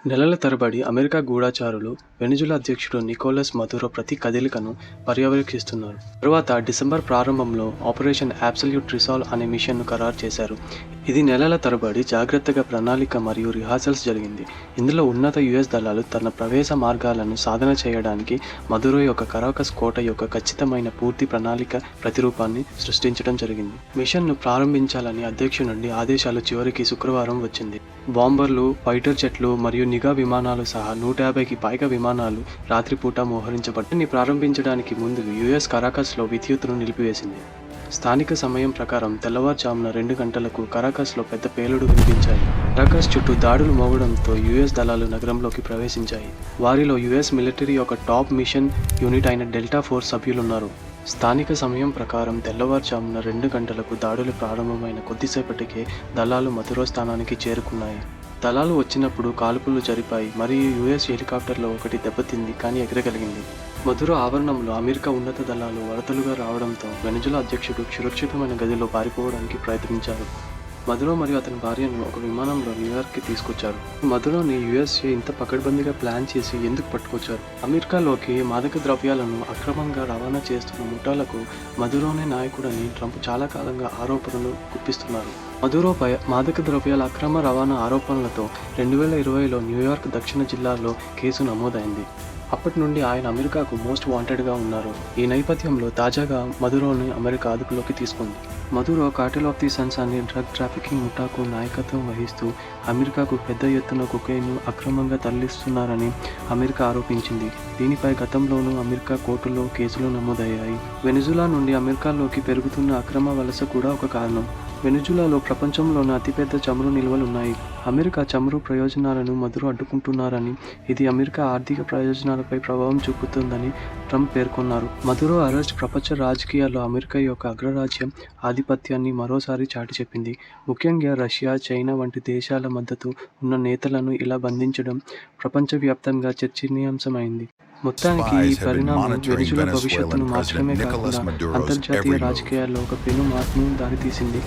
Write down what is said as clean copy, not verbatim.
నెలల తరబడి America గూఢచారులు Venezuela అధ్యక్షుడు నికోలస్ మదురో ప్రతి కదలికను పర్యవేక్షిస్తున్నారు. తరువాత డిసెంబర్ ప్రారంభంలో ఆపరేషన్ అబ్సల్యూట్ రిసాల్వ్ అనే మిషన్ను ఖరారు చేశారు. ఇది నెలల తరబడి జాగ్రత్తగా ప్రణాళిక మరియు రిహార్సల్స్ జరిగింది. ఇందులో ఉన్నత యుఎస్ దళాలు తన ప్రవేశ మార్గాలను సాధన చేయడానికి మదురో యొక్క కరాకస్ కోట యొక్క ఖచ్చితమైన పూర్తి ప్రణాళిక ప్రతిరూపాన్ని సృష్టించడం జరిగింది. మిషన్ను ప్రారంభించాలని అధ్యక్షుడి నుండి ఆదేశాలు చివరికి శుక్రవారం వచ్చింది. బాంబర్లు, ఫైటర్ జెట్లు మరియు నిఘా విమానాలు సహా 150కి పైగా విమానాలు రాత్రిపూట మోహరించబడ్డాయి. ప్రారంభించడానికి ముందు యుఎస్ కరాకస్లో విద్యుత్తును నిలిపివేసింది. స్థానిక సమయం ప్రకారం తెల్లవారుజామున 2 గంటలకు కరాకస్లో పెద్ద పేలుడు వినిపించాయి. కరాకస్ చుట్టూ దాడులు మోగడంతో యుఎస్ దళాలు నగరంలోకి ప్రవేశించాయి. వారిలో యుఎస్ మిలిటరీ యొక్క టాప్ మిషన్ యూనిట్ అయిన డెల్టా ఫోర్స్ సభ్యులున్నారు. స్థానిక సమయం ప్రకారం తెల్లవారుజామున 2 గంటలకు దాడులు ప్రారంభమైన కొద్దిసేపటికే దళాలు మదురో స్థానానికి చేరుకున్నాయి. దళాలు వచ్చినప్పుడు కాల్పులు జరిపాయి మరియు యుఎస్ హెలికాప్టర్లో ఒకటి దెబ్బతింది కానీ ఎగరగలిగింది. మదురో ఆవరణంలో అమెరికా ఉన్నత దళాలు వరదలుగా రావడంతో వెనిజులా అధ్యక్షుడు సురక్షితమైన గదిలో పారిపోవడానికి ప్రయత్నించారు. మదురో మరియు అతని భార్యను ఒక విమానంలో న్యూయార్క్కి తీసుకొచ్చారు. మదురోని యుఎస్ఏ ఇంత పకడ్బందీగా ప్లాన్ చేసి ఎందుకు పట్టుకొచ్చారు? అమెరికాలోకి మాదక ద్రవ్యాలను అక్రమంగా రవాణా చేస్తున్న ముఠాలకు మదురోనే నాయకుడని ట్రంప్ చాలా కాలంగా ఆరోపణలు గుప్పిస్తున్నారు. మదురోపై మాదక ద్రవ్యాల అక్రమ రవాణా ఆరోపణలతో 2020లో న్యూయార్క్ దక్షిణ జిల్లాలో కేసు నమోదైంది. అప్పటి నుండి ఆయన అమెరికాకు మోస్ట్ వాంటెడ్గా ఉన్నారు. ఈ నేపథ్యంలో తాజాగా మదురోని అమెరికా అదుపులోకి తీసుకుంది. Maduro Cartel of the Sons అనే డ్రగ్ ట్రాఫికింగ్ ముఠాకు నాయకత్వం వహిస్తూ అమెరికాకు పెద్ద ఎత్తున కొకైన్ను అక్రమంగా తరలిస్తున్నారని అమెరికా ఆరోపించింది. దీనిపై గతంలోనూ అమెరికా కోర్టులో కేసులు నమోదయ్యాయి. వెనిజులా నుండి అమెరికాలోకి పెరుగుతున్న అక్రమ వలస కూడా ఒక కారణం. వెనిజులాలో ప్రపంచంలోనే అతిపెద్ద చమురు నిల్వలున్నాయి. అమెరికా చమురు ప్రయోజనాలను మదురో అడ్డుకుంటున్నారని, ఇది అమెరికా ఆర్థిక ప్రయోజనాలపై ప్రభావం చూపుతుందని ట్రంప్ పేర్కొన్నారు. మదురో అరెస్ట్ ప్రపంచ రాజకీయాల్లో అమెరికా యొక్క అగ్రరాజ్యం ఆధిపత్యాన్ని మరోసారి చాటి చెప్పింది. ముఖ్యంగా రష్యా, చైనా వంటి దేశాల మద్దతు ఉన్న నేతలను ఇలా బంధించడం ప్రపంచవ్యాప్తంగా చర్చనీయాంశమైంది. మొత్తానికి ఈ పరిణామం వెనిజులా భవిష్యత్తును మాత్రమే కాకుండా అంతర్జాతీయ రాజకీయాల్లో ఒక పెను మార్పును దారితీసింది.